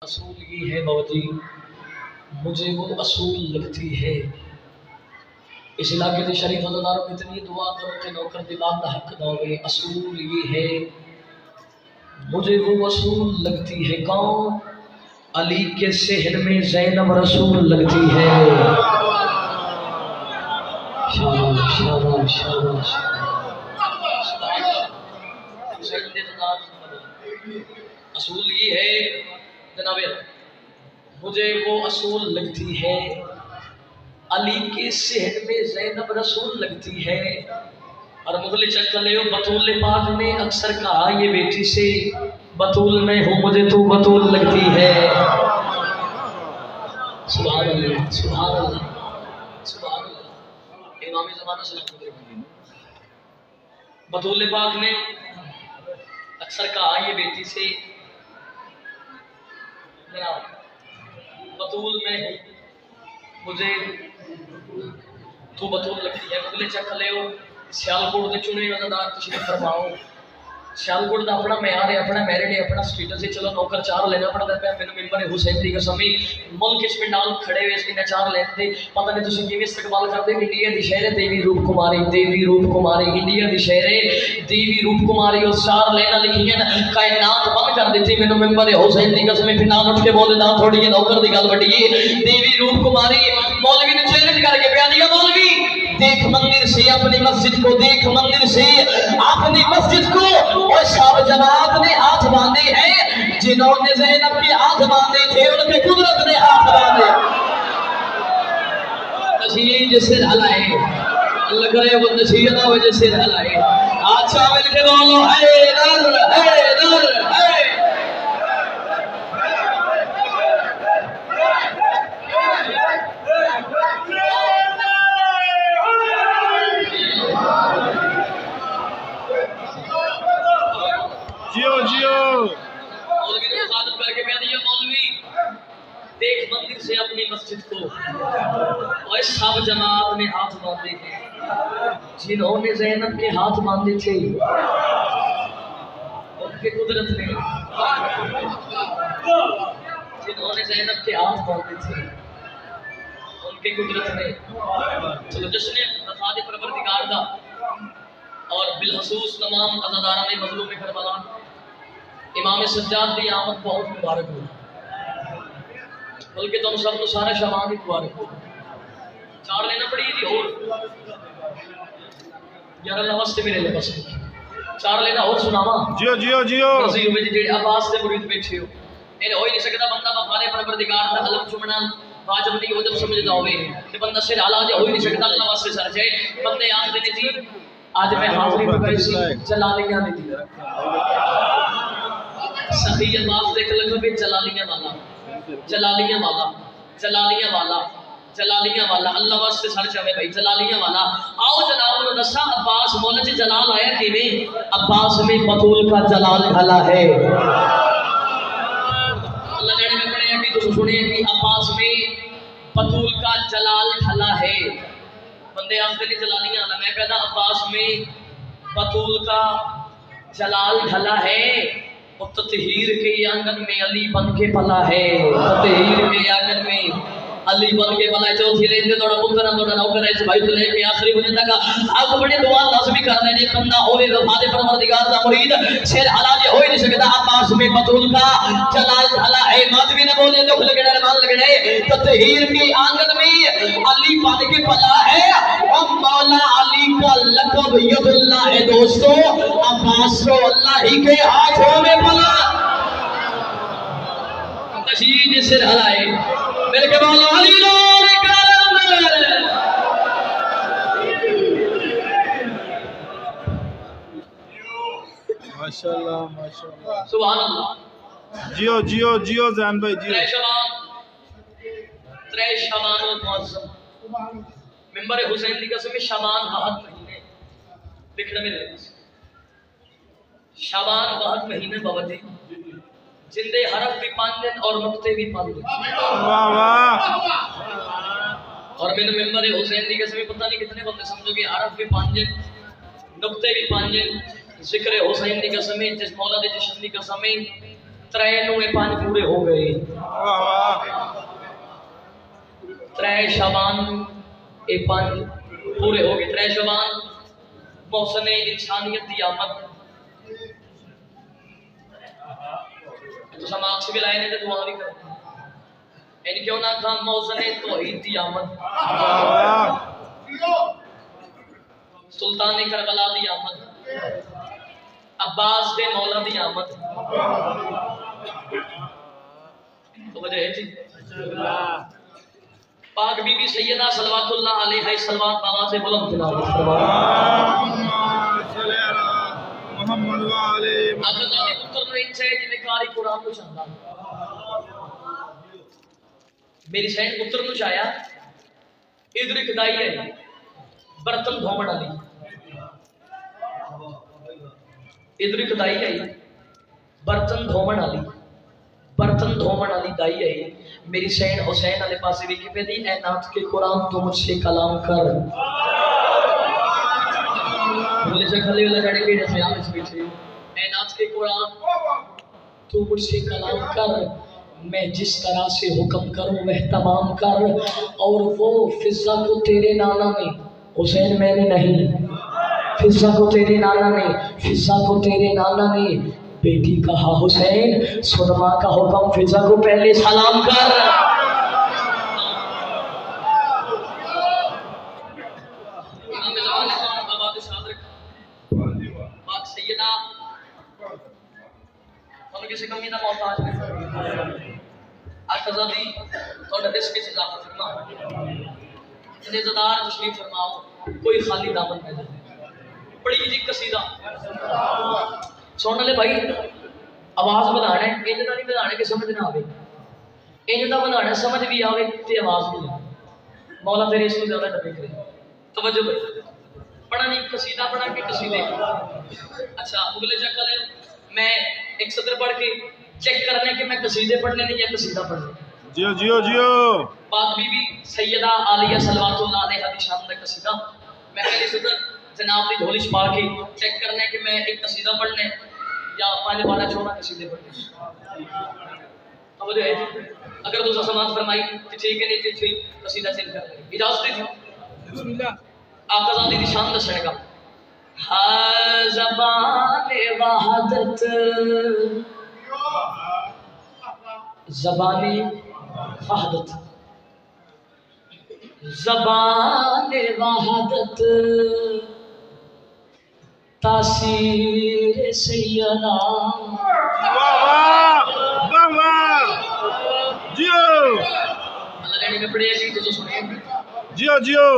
असूल ये है बाबूजी, मुझे वो असूल लगती है। इस इलाके के शरीफ अज़ादारों को इतनी दुआ करो कि नौकर दिमाग का हक दोगे। असूल ये है, मुझे वो असूल लगती है। कौन? अली के शहर में ज़ैनब रसूल लगती है। शाबाश शाबाश शाबाश। असूल ये है जनाब, मुझे वो असूल लगती है। अली के शहर में ज़ैनब रसूल लगती है। और मुगल चक्ले बतूल पाक ने अक्सर कहा ये बेटी से, बतूल मैं हूँ मुझे तू बतूल लगती है। सुभान अल्लाह सुभान अल्लाह सुभान अल्लाह। इमाम ज़माना सल्लल्लाहु बतूल पाक ने अक्सर कहा ये बेटी से, बतूल मैं हूँ मुझे तू बतूल लगती है। मुगले चख ले सियालकोट के चुने अज़ादार तशरीफ फरमाओ। सियालकोट का अपना म्यार है, अपना मैरिट है, अपना स्टेटस है। चलो नौकर चार लेना पड़ता है। मैंने मिंबर हुसैन दी कसम मुल्क इस पिंडाल खड़े हुए इन्हें चार लेते पता नहीं तुम किमें इस्तकबाल करते। इंडिया की शहर है देवी रूप कुमारी, देवी रूप कुमारी इंडिया की शहर है देवी रूप कुमारी। और चार लेना लिखी है कायनात बंद कर दी। मैंने मिंबर हुसैन दी कसम पिंडाल उठ के बोले ना थोड़ी जी नौकर की गल बढ़ी देवी रूप कुमारी। मौलवी ने चैलेंज करके बयान दिया, मौलवी देख मंदिर से अपनी मस्जिद को, देख मंदिर से अपनी मस्जिद को। और सब जमात ने हाथ बांधे हैं, जिन्होंने ज़ैनब के हाथ बांधे थे उनके कुदरत ने हाथ बांधे। नशीद सिर हलाए, अल्लाह करे वो नशीद ना वजह सिर हलाए। अच्छा मिलके बोलो हैदर हैदर है। जियो जियो। मौलवी ने मुखातब करके कह दिया, मौलवी देख मंदिर से अपनी मस्जिद को। और सब जमात ने हाथ बांधे थे, जिन्होंने ज़ैनब के हाथ बांधे थे उनके कुदरत ने, जिन्होंने ज़ैनब के हाथ बांधे थे उनके कुदरत ने। चलो जश्न वफात परवरदिगार दा और बिलखसूस तमाम अज़ादारा में मज़लूम करबला इमाम सज्जाद की आमद बहुत मुबारक हो। बल्कि तुम सब सारे शबान ही मुबारक हो। चार लेना पड़ी थी और यार अल्लाह वास्ते मेरे लिए बस चार लेना और सुनावा। जियो जियो जियो। नसीब में जेडे अब्बास दे मुरीद बैठे हो इन्हें हो ही नहीं सकता बंदा वफात परवरदिगार दा अलम चुमना वाजिब नहीं हो। जब समझदा होवे ते बंदा सिर हला जा हो ही नहीं सकता। अल्लाह वास्ते सर जाए बंदे आखदे ने जी आज मैं हाज़िरी पकाई सी जलालियां दी सखी अब्बास देख लगे भी जलालियां वाला जलालियां वाला जलालियां वाला जलालियां वाला। अल्लाह वास्ते सर चाहे भाई जलालियां वाला। आओ जनाब नु दसा अब्बास मौला च जलाल आया किवें? अब्बास में बतूल का जलाल ढला है। अल्लाह ने पढ़िया कि तुम सुनिए कि अब्बास में बतूल का जलाल ढला है। बंदे आखते ने जलालियां वाला, मैं कहता अब्बास में बतूल का जलाल ढला है। और ततहीर के आंगन में अली बन के पला है। ततहीर के आंगन में अली बन के पला है। चौथी लेंदे थोड़ा पुत्र थोड़ा नौकर है भाई तो लेके आखिरी बने तक आप बड़ी दुआ लाजमी कर रहे हैं। बंदा होवे वफात परवरदिगार दा मुरीद सिर हला जे हो ही नहीं सकता। अब्बास में बतूल का जलाल ढला है। माधवी ने बोले दुख लगने मान लगने ततहीर के आंगन में अली बन के पला है। और मौला अली का लक़ब यदुल्लाह है दोस्तों। अब्बास को अल्लाह ही के हाथों में पला। नशीद सिर हलाए मिलके बोलो अली लाल माशाल्लाह माशाल्लाह सुभान अल्लाह। जियो जियो जियो जैन भाई जियो। त्रै शबान मुअज़्ज़म मिंबर हुसैन दी कसम शबान 7 महीने देखना मेरे शबान 7 महीने बाबा जी जिंदे हरफ भी 5 दिन और नुक्ते भी 5 दिन। वाह वाह। और मेरे मिंबर हुसैन दी कसम पता नहीं कितने बंदे समझोगे हरफ भी 5 दिन नुक्ते भी 5 दिन। जिक्र हुसैन दी कसम जिस मौला दे जश्न दी कसम त्रै नू पांच पूरे हो गए, वाह वाह त्रै शाबान ए पांच पूरे हो गए। त्रै शाबान मौसम इंसानियत की आमद, तो समाज से भी लाए ने तो दुआ भी कर इन क्यों ना था मौसम तौहीद की आमद, वाह वाह सुल्तान करबला की आमद, अब्बास दे मौला की आमद। तो वजह है जी पाक बीबी सैयदा सलवातुल्लाह अलैहा सलवात बाबा से बुलंद तिलावत फरमाओ। मोहम्मद वाले आज़ादी पुत्र ने इनसे जिन्हें कारी कुरान को चाहता मेरी सैन पुत्र नु चाया इधर एक दाई है बर्तन धोवन वाली, इधर एक दाई है बर्तन धोवन वाली, बर्तन धोवन वाली दाई है मेरी सैन हुसैन वाले पासे भी कि पेदी ए नाथ के कुरान तो मुझसे कलाम कर बोले से खले वाला गाड़ी के जैसे आम इस पीछे ए नाथ के कुरान तो मुझसे कलाम कर, मैं जिस तरह से हुक्म करूं वह तमाम कर। और वो फिजा को तेरे नाना ने हुसैन मैंने नहीं, फिजा को तेरे नाना ने, फिजा को तेरे नाना ने बेटी कहा हुसैन सुन मां का हुक्म फिजा को पहले सलाम कर। सैयदा किसी कमी का मोहताज आज़ादी थोड़ा रिस्क की इजाफा फरमा इज़्ज़तदार तशरीफ फरमाओ कोई खाली दामन में बड़ी जी कसीदा सुन ले भाई आवाज बढ़ाना है इंज का नहीं बढ़ाना कि समझ ना आवे, इंज का बढ़ाना समझ भी आवे ते आवाज भी आवे। मौला तेरे इसको ज्यादा डबे करे तवज्जो भाई पढ़ा नहीं कसीदा पढ़ा के कसीदे। अच्छा मुगले चेक कर ले मैं एक सदर पढ़ के चेक करने के मैं कसीदे पढ़ने नहीं या कसीदा पढ़ने। जियो जियो जियो पाक बीबी सैयदा आलिया सलवातुल्लाह अलैहा दी शान दा कसीदा मैं पहले सदर जनाब दी झोली पा के चेक करने कि मैं एक कसीदा पढ़ने या 5-12 14 कसीदे पढ़ने। अब जो है अगर दूसरा समाज फरमाई कि ठीक है नहीं ठीक कसीदा चेंज कर ले इजाजत दी बिस्मिल्लाह आका ज़ादी दी शान दसनेगा। हा ज़बान वहदत ज़बान वहदत ज़बान वहदत तासीर सैयदा वाह वाह वाह जियो अल्लाह ने में पढ़े जी तो सुनिए जियो जियो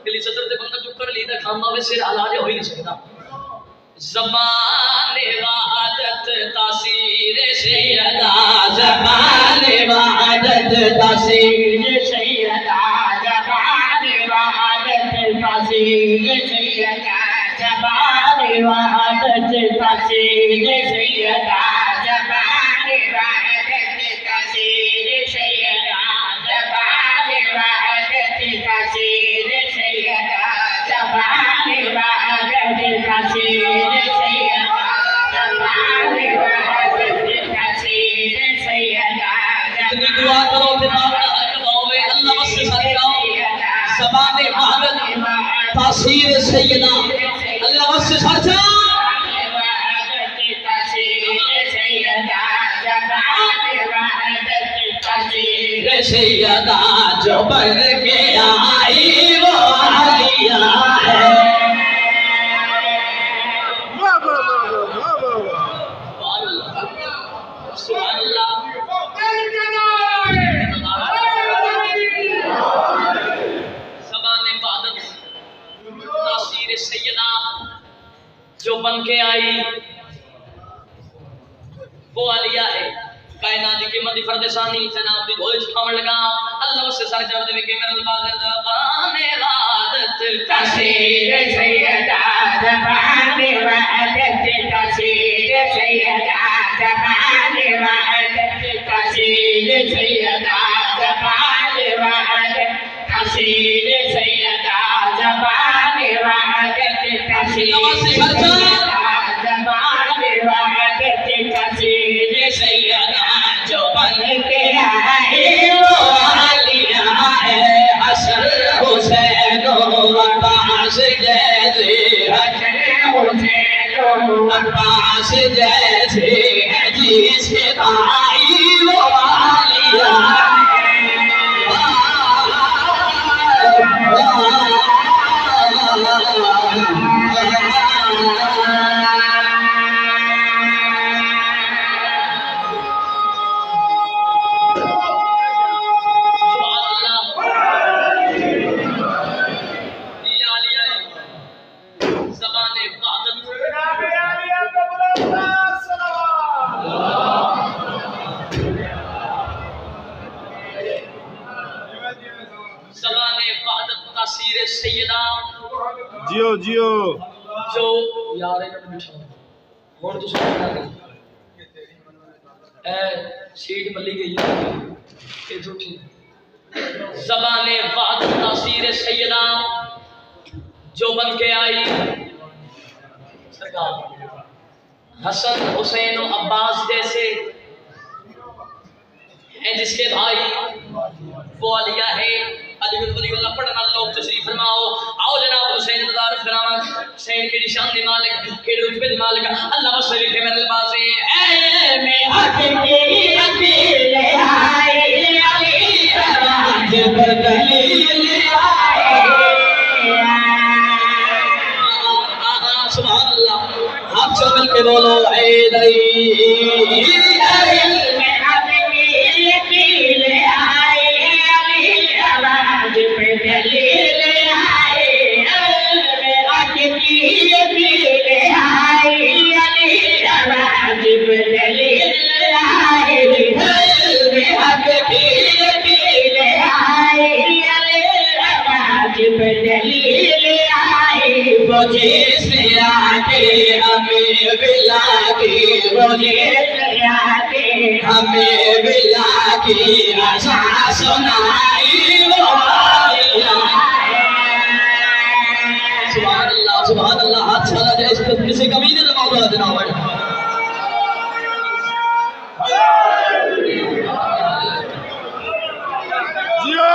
दिल्ली सदर ते बंदा चुप कर लीदा खामा में सिर आलाज हो ही नहीं सकता। ज़बान वहदत तासीर सैयदा ज़बान वहदत तासीर सैयदा ज़बान वहदत तासीर सैयदा ज़बान वहदत तासीर सैयदा ज़बान वहदत तासीर सैयदा ज़बान वहदत तासीर सैयदा ज़बान वहदत तासीर सैयदा ज़बान वहदत तासीर सैयदा जितनी दुआ करो जनाब का हक होवे अल्लाह बस सरकाओ ज़बान वहदत तासीर सैयदा अल्लाह बस सरकाओ सैयदा जो बन के आई वो आलिया है। वाह वाह वाह वाह वाह सुभान अल्लाह ज़बान वहदत तासीर सैयदा जो बन के आई वो आलिया है। कायनात की कीमती फरदेसानी जनाब दी झोली छावण लगा अल्लाह से सर जब देवे के मेरे बाग ज़बान वहदत तासीर सैयदा ज़बान वहदत तासीर सैयदा ज़बान वहदत तासीर सैयदा ज़बान वहदत तासीर सैयदा ज़बान वहदत तासीर सैयदा ज़बान वहदत तासीर सैयदा आकाश जैसे जिसके भाई वो वालिया जियो जियो जो यार इन्होंने बिठा हुण तुसीं कहना ए सीट मल्ली गई है ये झूठी ज़बाने वहदत तासीर सैयदा जो बन के आई सरकार हसन हुसैन और अब्बास जैसे हैं जिसके भाई वो अलिया है अलीउल्लाह पढ़ना लोग तशरीफ फरमाओ आओ जनाब हुसैन मुबारक फरमा हुसैन के निशान दे मालिक के रुतबे दे मालिक अल्लाह बस लिखे मेरे लिबास है ए मैं हक की अकेले आए अली राज बदलील आए सुभान अल्लाह आप सब मिलके बोलो ए दई हमें बिला की आशा सुनाई सुभान अल्लाह हाथ चला जाए इस किसी कमीने ने मौका जनाब जियो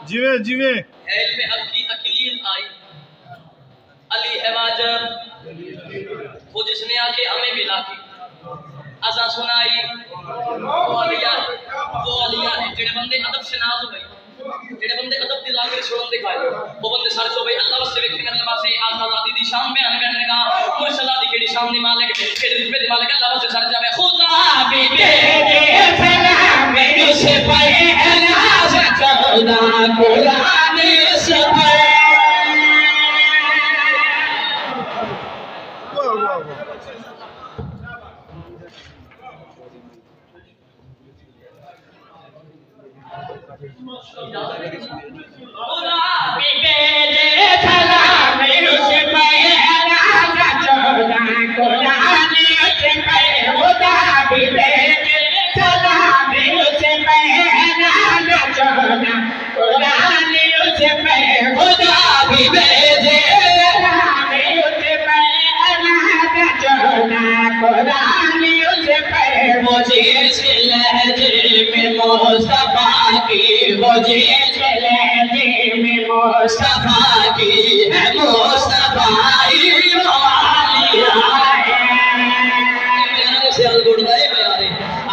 जिवे जिवे में अकी अकील आई अली है वाजब वो जिसने आके हमें मिला की असा सुनाई वो अलिया है जेड़े बंदे अदब से नाज हो गए जेड़े बंदे अदब दी लागे छोड़न दिखाए वो बंदे सारे सो भाई अल्लाह से व्यक्ति करने वास्ते आजादी दी शान बयान करने का मुर्शदा दी केड़ी शान दी मालिक के रुतबे दी मालिक अल्लाह से सर जावे खुदा भी दे सलाम मेरे से पे नाज खुदा कुरान से पे वाह वाह वाह खुदा भी दे सलाम मेरे से पे नाज खुदा कुरान से पे खुदा भी दे सलाम मेरे से पे नाज खुदा कुरान से पे खुदा भी भेजे मुझे लहजे में मुस्तफा की मुझे लहजे में मुस्तफा की है मुस्तफा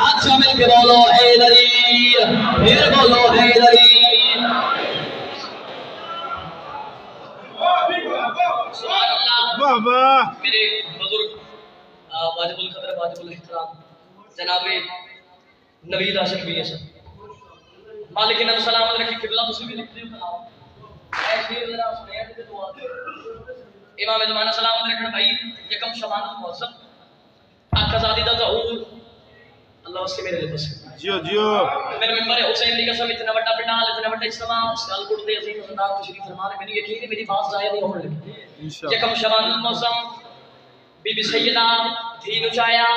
आज शामिल के बोलो हैदरी फिर बोलो हैदरी वाह वाह मेरे बुजुर्ग वाजिबुल कदर वाजिबुल इहतराम जनाब नवीद आशिक भी है सर मालिक ने सलामत रखे किबला तुसी भी लिखते हो कलाम ऐसे जरा सुनिया ते दुआ इमाम ज़माना सलामत रखन भाई यकम शबान मौसम आकाज़ादी दा ज़हूर अल्लाह उसके मेरे लिए बस जियो जियो मेरे मेंबर है हुसैन दी कसम इतना बड़ा पंडाल इतना बड़ा इज्तिमा सियालकोट दे अजीम सरदार तशरीफ फरमा रहे मेरी यकीन है मेरी बात जाया नहीं होने लगी इंशाल्लाह यकम शबान मौसम बीबी सैयदा थी नुचाया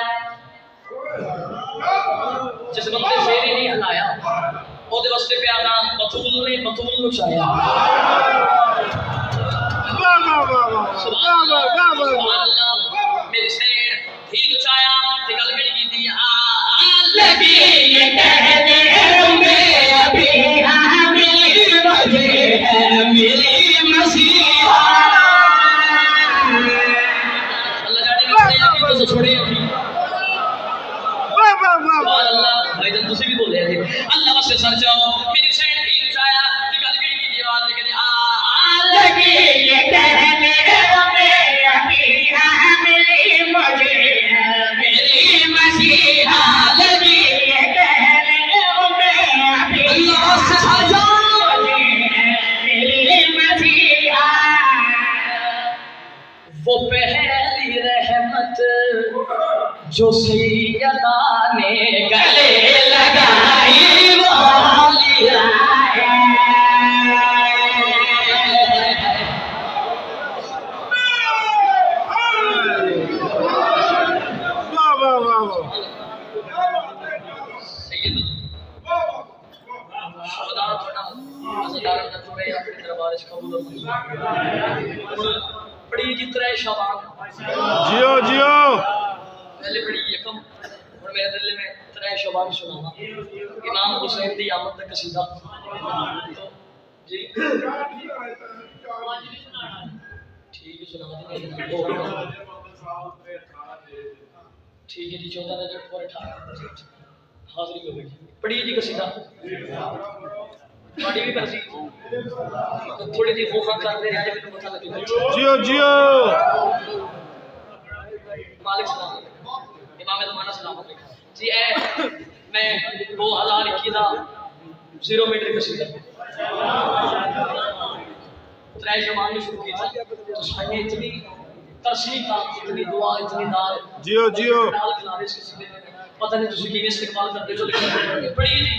जिस बंदे शेर ही नहीं हलाया ओदे वास्ते प्यारा बतूल ने बतूल नुचाया वाह वाह वाह वाह सुभान वाह वाह वाह सुभान अल्लाह मेरे शेर थी नुचाया ते गल कड़ी कीती लगी ये कहने में अभी हमें बजे है मेरी मसीहा अल्लाह जाने में तो छोड़े अभी वाह वाह वाह सुभान अल्लाह भाईजान तुसी भी बोले थे अल्लाह वास्ते सर जाओ मेरी शेर थी नुचाया ते गल कड़ी कीती आवाज करी लगी ये कहने में अभी हमें बजे है मेरी मसीहा लगी ये कहने में अभी अल्लाह वास्ते सर जाओ मेरी मसीहा वो पहली रहमत जो सैयदा ने गले लगाई वो लिया है वाह वाह वाह सैयद शुहदा थोड़ा अज़दार दा थोड़े अपने दरबार च कबूल हुण बड़ी जितरा शबान जियो जियो पहले बड़ी यकम और मेरे दिल में त्रै शबान सुनावा इमाम हुसैन दी आमद दा कसीदा तो जी ठीक है सुना दी ठीक है जी 14 रजब और 18 हाजिरी हो गई पढ़ी जी कसीदा बड़ी भी करसी थोड़ी सी होखा करते रहे तो पता लगे जियो जियो मालिक सलाम इमाम ज़माना सलामत जी ए मैं 2021 दा 0 मीटर कसीदा त्रै शबान में शुरू किया तो साइने इतनी तरसीब था इतनी दुआ इतनी दाल जियो जियो दाल खिलाने से पता नहीं तुसी किवें इस्तेमाल करते हो लेकिन पढ़िए जी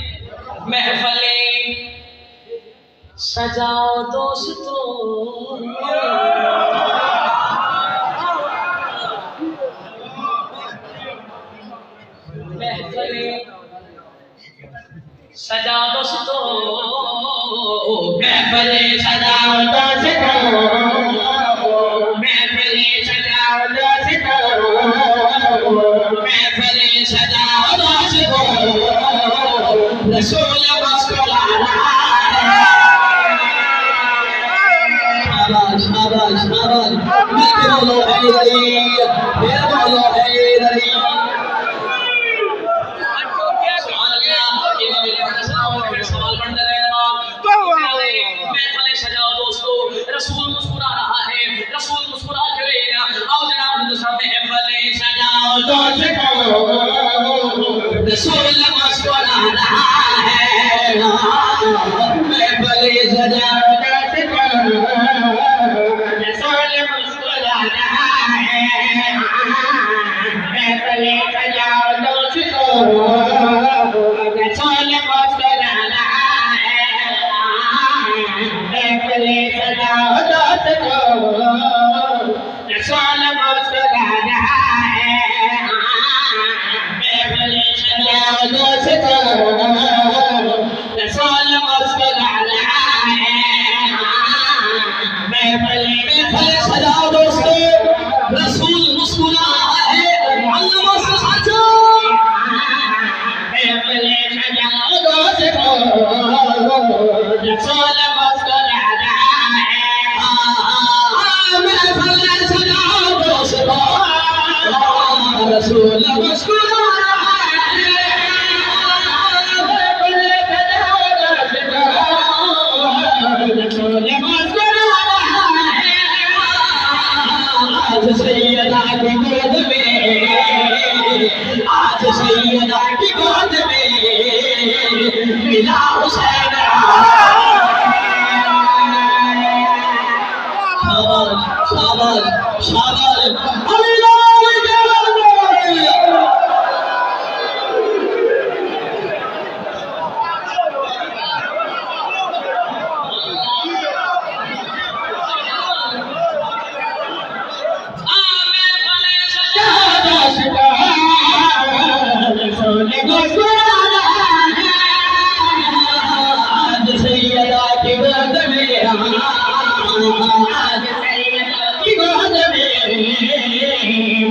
महफले सजाओ दोस्तों महफले सजाओ दोस्तों महफले सजाओ दोस्तों महफले सजाओ दोस्तों महफले सजाओ दोस्तों रसूल मुस्कुराना शाबाश शाबाश शाबाश मेरे बोलो हैदरी मेरे बोलो हैदरी सुभान अल्लाह इमाम सवाल पढ़ते रहे महफिल सजाओ दोस्तों रसूल मुस्कुरा रहा है रसूल मुस्कुरा के आओ जनाब सामने महफिल सजाओ दोस्तों रसूल मुस्कुरा रहा है महफिल सजाओ रसूल मुस्कुरा रहा है महफिल सजाओ दोस्तों रसूल मुस्कुरा रहा है महफिल सजाओ दोस्तों रसूल मुस्कुरा रहा है महफिल सजाओ दोस्तों रसूल मुस्कुरा रहा है महफिल सजाओ दोस्तों रसूल मुस्कुरा रहा है अल्लाह से साचो महफिल सजाओ दोस्तों रसूल मुस्कुरा रहा है महफिल सजाओ दोस्तों रसूल मुस्कुरा रहा है महफिल सजाओ दोस्तों रसूल मुस्कुरा रहा है आज सैयदा की गोद में, आज सैयदा की गोद में मिला हुसैन। शाबाश शाबाश अल्लाह आज सैयदा की गोद में, आज सैयदा की गोद में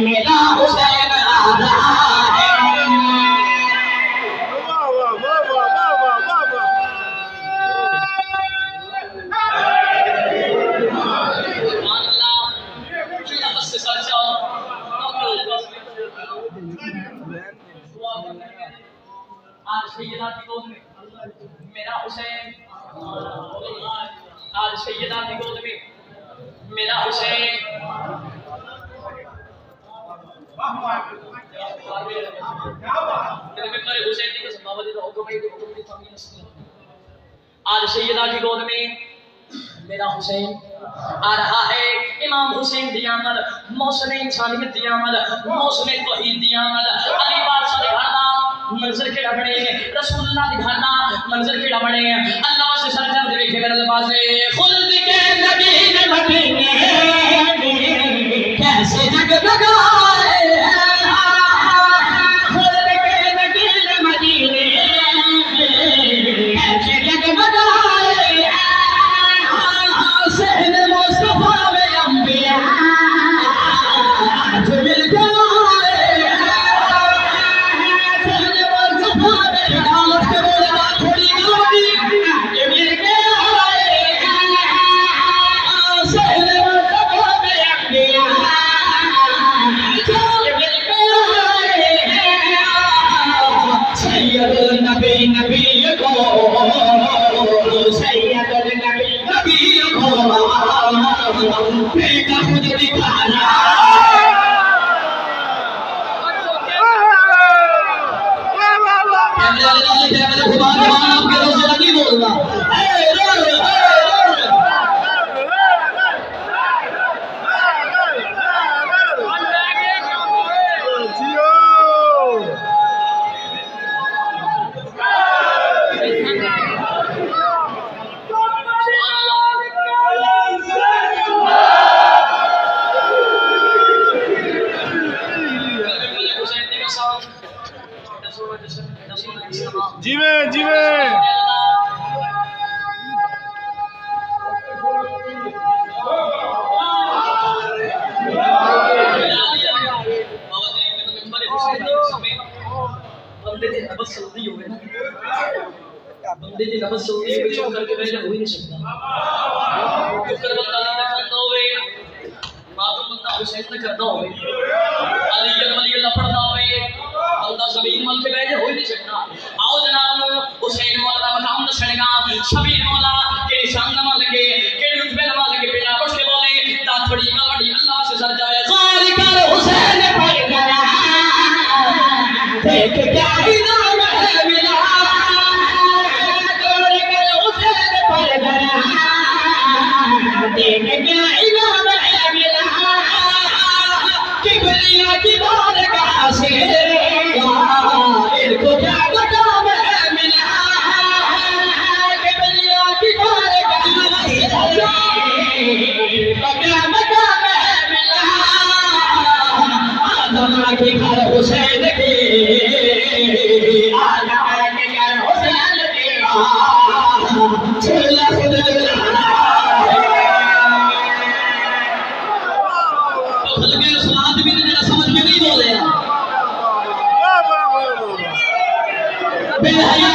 मेरा हुसैन आ रहा है। वाह वाह वाह वाह वाह वाह वाह। आज सैयदा की गोद में मेरा हुसैन, आज सैयदा की गोद में मेरा हुसैन। आज सैयदा की गोद में मेरा हुसैन आ रहा है। इमाम हुसैन दी आमद मौसम इंसानियत दी आमद, मौसम तौहीद दी आमद। अली बादशाह दे घर दा मंजर केड़ा बने, रसूलुल्लाह दे घर दा मंजर केड़ा बने। अल्लाह से सरजर दे वेखे मेरे लबासे खुल्द के नबी ने मदीने कैसे जगमगाए, खुल्द के नबी ने मदीने कैसे जगमगाए। सहन मुस्तफा में अंबिया आज मिल जाए, सहन मुस्तफा में डाल के बोला थोड़ी गलती आज मिल गए। सहन मुस्तफा में अंबिया आज मिल गए। सैयदुल नबी नबी को, सैयदुल नबी नबी को बेटा मुझे दिखाना। आपके रोज़े नहीं बोलना। जियो जीवे जीवे बंदे दी नब्ज़ चलदी होवे ना, बंदे दी नब्ज़ चलदी होवे चुप करके बैठ हो ही नहीं सकता। चुप कर बंदा नहीं करता होवे, मातम बंदा हुसैन ने करता होवे, अली अल्लाह पढ़ता होवे, बंदा ज़मीन मल के बैठ हो ही नहीं सकता। आओ जनाब हुसैन मौला मकाम दसणगा, शबीर मौला के शान नमा लगे, के रुतबे नमा लगे, बिना कुछ के बोले ता थोड़ी कवड़ी अल्लाह से सर जाए। ज़ाली कर हुसैन पर गया देख क्या इनाम है मिला, ज़ाली कर हुसैन पर गया देख क्या इनाम है मिला। किबरिया की बारगाह से इनको क्या मकाम है मिला, किबरिया की बारगाह से इनको क्या मकाम है मिला। आदम के घर हुसैन के, आदम के घर हुसैन के चला हल्के सलाद भी जरा समझ के नहीं बोले वाह वाह वाह वाह। बेहया